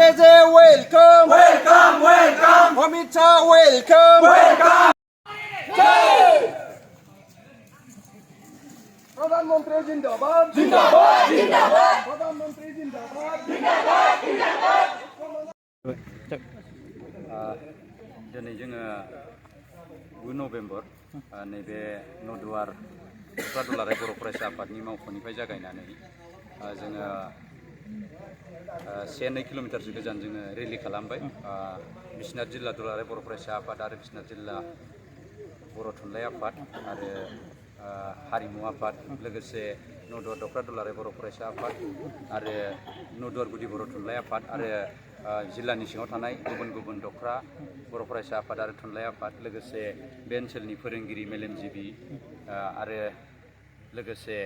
खंग्रेजे welcome welcome welcome Amit Shah welcome welcome प्रधानमंत्री जिंदाबाद जिंदाबाद जिंदाबाद प्रधानमंत्री जिंदाबाद जिंदाबाद जिंदाबाद दिनै जोङो 9 नभेम्बर नैबे नदुवार उफ्रा दुलाराय बर' फरायसा आफादनि मावख'निफ्राय जागायनानै जोङो 1-2 किल'मिटारसो गोजान जोङो रेलि खालामबाय। बिश्वनाथ जिल्ला दुलाराय बर' फरायसा आफाद आरो बिश्वनाथ जिल्ला बर' थुनलाइ आफाद आरो हारिमु आफाद लोगोसे नदुवार दख्रा दुलाराय बर' फरायसा आफाद आरो नदुवार गुदि बर' थुनलाइ आफाद आरो जिल्लानि सिङाव थानाय गुबुन गुबुन दख्रा बर' फरायसा आफाद आरो थुनलाइ आफाद लोगोसे बे ओनसोलनि फोरोंगिरि मेलेमजिबि आरो लोगोसे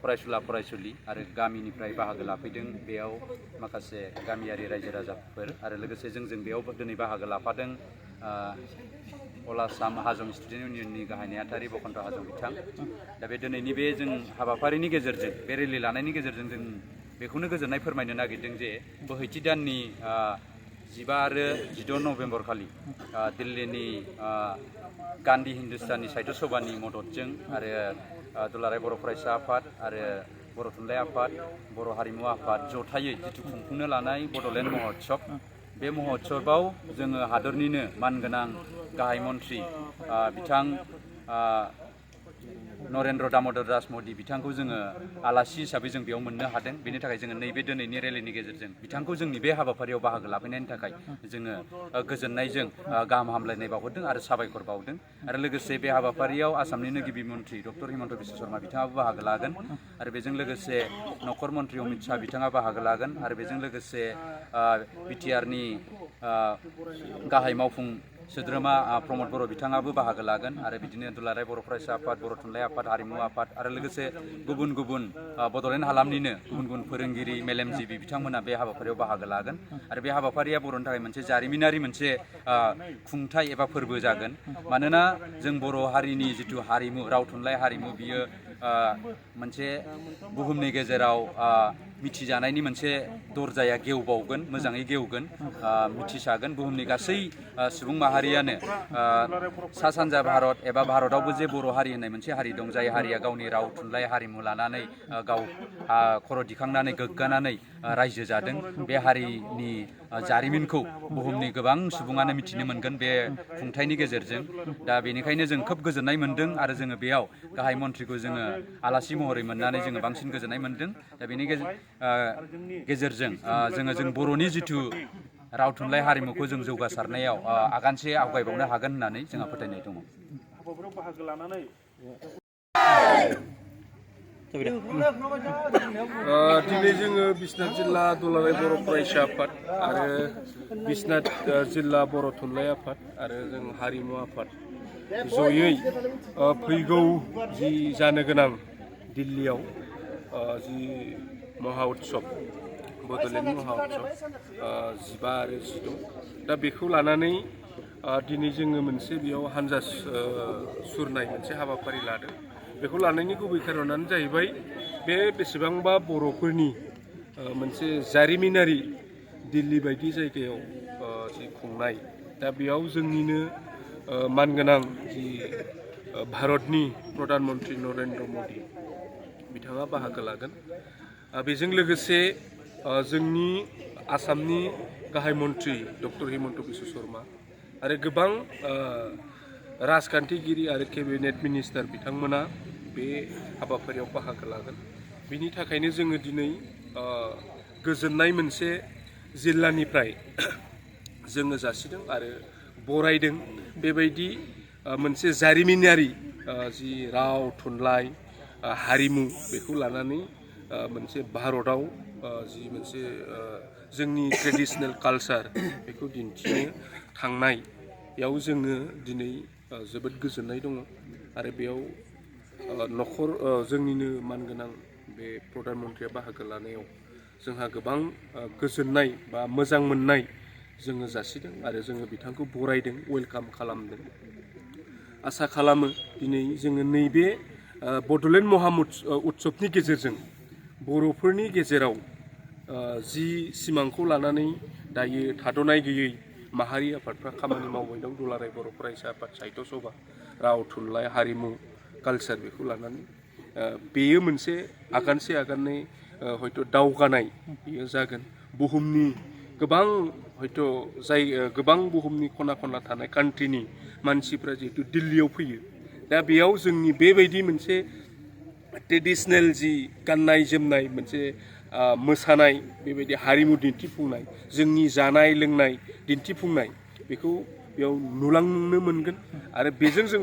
फरायसुला फरायसुलि आरो गामिनिफ्राय बाहागो लाफैदों। बेयाव माखासे गामियारि रायजो राजाफोर आरो लोगोसे जों बेयाव दिनै बाहागो लाफादों अल आसाम हाजं स्टुडेन्ट इउनियननि गाहाय नेहाथारि बखन्त हाजं बिथां। दा बे दिनैनि बे जों हाबाफारिनि गेजेरजों बे रेलि लानायनि गेजेरजों जों बेखौनो गोजोननाय फोरमायनो नागिरदों जे बोहैथि दाननि 15 आरो 16 नभेम्बर खालि दिल्लीनि गान्धी हिन्दुस्तानी साहित्य सभानि मददजों आरो दुलाराय बर' फरायसा आफाद आरो बर' थुनलाइ आफाद बर' हारिमु आफाद जथायै जिथु खुंफुंनो लानाय बड'लेण्ड महोत्सब बे महोत्सबाव जोङो हादरनिनो मानगोनां गाहाय मन्त्रि बिथां नरेन्द्र दामोदर दास मोदी बिथांखौ जोङो आलासि हिसाबै जों बेयाव मोननो हादों। बेनि थाखाय जोङो नैबे दिनैनि रेलिनि गेजेरजों बिथांखौ जोंनि बे हाबाफारियाव बाहागो लाफैनायनि थाखाय जोङो गोजोननायजों गाहाम हामलायनाय बावहरदों आरो साबायखर बावदों। आरो लोगोसे बे हाबाफारियाव आसामनिनो गिबि मन्त्रि डक्टर हिमन्त बिश्व शर्मा बिथाङाबो बाहागो लागोन आरो बेजों लोगोसे नखर मन्त्रि अमित शाह बिथाङा बाहागो लागोन आरो बेजों लोगोसे बिटिआरनि गाहाय मावफुं सोद्रोमा प्रमद बर' बिथाङाबो बाहागो लागोन आरो बिदिनो दुलाराय बर' फरायसा आफाद बर' थुनलाइ आफाद हारिमु आफाद आरो लोगोसे गुबुन गुबुन बड'लेण्ड हालामनिनो गुबुन गुबुन फोरोंगिरि मेलेमजिबि बिथांमोना बे हाबाफारियाव बाहागो लागोन आरो बे हाबाफारिया बर'नि थाखाय मोनसे जारिमिनारि मोनसे खुंथाय एबा फोरबो जागोन। मानोना जों बर' हारिनि जिथु हारिमु राव थुनलाइ हारिमु बियो मोनसे बुहुमनि गेजेराव मिथिजानायनि मोनसे दरजाया गेवबावगोन, मोजाङै गेवगोन, मिथिसागोन। बुहुमनि गासै सुबुं माहारियानो सा सानजा भारत एबा भारतआवबो जे बर' हारि होननाय मोनसे हारि दं, जाय हारिया गावनि राव थुनलाइ हारिमु लानानै गाव खर' दिखांनानै गोग्गानानै रायजो जादों। बे हारिनि जारिमिनखौ बुहुमनि गोबां सुबुङानो मिथिनो मोनगोन बे खुंथायनि गेजेरजों। दा बेनिखायनो जों खोब गोजोननाय मोनदों आरो जोङो बेयाव गाहाय मन्थ्रिखौ जोङो आलासि महरै मोननानै जोङो बांसिन गोजोननाय मोनदों। दा बेनि गेजेरजों जों बर'नि जिथु राव थुनलाइ हारिमुखौ जों जौगासारनायाव आगानसे आवगायबावनो हागोन होननानै जोंहा फोथायनाय दङ। हाबाफोराव बाहागो लानानै दिनै जोङो बिश्वनाथ जिल्ला दुलाराय बर' फरायसा आफाद आरो बिश्वनाथ जिल्ला बर' थुनलाइ आफाद आरो जों हारिमु आफाद जयै फैगौ जि जानो गोनां दिल्लीयाव जि महा उत्सब बड'लेण्ड महा उत्सब 15 आरो 16 दा बेखौ लानानै दिनै जोङो मोनसे बेयाव हानजा सुरनाय मोनसे हाबाफारि लादों। बेखौ लानायनि गुबै खारनानो जाहैबाय बे बेसेबांबा बर'फोरनि मोनसे जारिमिनारि दिल्ली बायदि जायगायाव जि खुंनाय, दा बेयाव जोंनिनो मानगोनां जि भारतनि प्रधान मन्त्रि नरेन्द्र मदि बिथाङा बाहागो लागोन। बेजों लोगोसे जोंनि आसामनि गाहाय मन्त्रि डक्टर हिमन्त बिश्व शर्मा आरो गोबां राजखान्थिगिरि आरो केबिनेट मिनिस्टार बिथांमोना बे हाबाफारियाव बाहागो लागोन। बिनि थाखायनो जोङो दिनै गोजोननाय मोनसे जिल्लानिफ्राय जोङो जासिदों आरो बरायदों। बेबायदि मोनसे जारिमिनारि जि राव थुनलाइ हारिमु बेखौ लानानै मोनसे भारताव जि मोनसे जोंनि ट्रेडिशनेल कालचार बेखौ दिन्थिनो थांनायाव जोङो दिनै जोबोद गोजोननाय दङ आरो बेयाव जोंनिनो मानगोनां बे प्रधान मन्त्रिया बाहागो लानायाव जोंहा गोबां गोजोननाय बा मोजां मोननाय जोङो जासिदों आरो जोङो बिथांखौ बरायदों, वेलकाम खालामदों। आसा खालामो दिनै जोङो नैबे बड'लेण्ड महा उत्सबनि गेजेरजों बर'फोरनि गेजेराव जि सिमांखौ लानानै दायो थाद'नाय गैयै माहारि आफादफ्रा खामानि मावबाय दं दुलाराय बर' फरायसा आफाद साहित्य सभा राव थुनलाइ हारिमु कालचार बेखौ लानानै बेयो मोनसे आगानसे आगाननै हयथ' दावगानाय बेयो जागोन बुहुमनि गोबां हयथ' गोबां बुहुमनि खना खनला थानाय कान्ट्रिनि मानसिफ्रा जिहेतु दिल्लीयाव फैयो दा बेयाव जोंनि बेबायदि मोनसे ट्रेडिशनेल जि गाननाय जोमनाय मोनसे मोसानाय बेबायदि हारिमु दिन्थिफुंनाय जोंनि जानाय लोंनाय दिन्थिफुंनाय बेखौ बेयाव नुलांनो मोनगोन आरो बेजों जों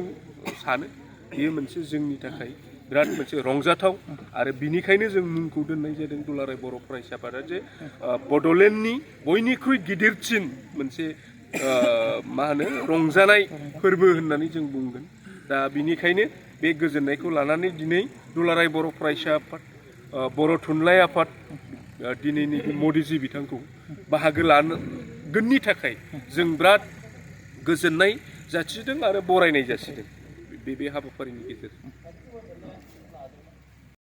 सानो बेयो मोनसे जोंनि थाखाय बिराद मोनसे रंजाथाव आरो बिनिखायनो जों मुंखौ दोननाय जादों दुलाराय बर' फरायसा आफादा जे बड'लेण्डनि बयनिख्रुइ गिदिरसिन मोनसे मा होनो रंजानाय फोरबो होननानै जों बुंगोन दा बिनिखायनो बे गोजोननायखौ लानानै दिनै दुलाराय बर' फरायसा आफाद बर' थुनलाइ आफाद दिनैनि मदिजि बिथांखौ बाहागो लागोननि थाखाय जों बिराद गोजोननाय जासिदों आरो बरायनाय जासिदों बे हाबाफारिनि गेजेरजों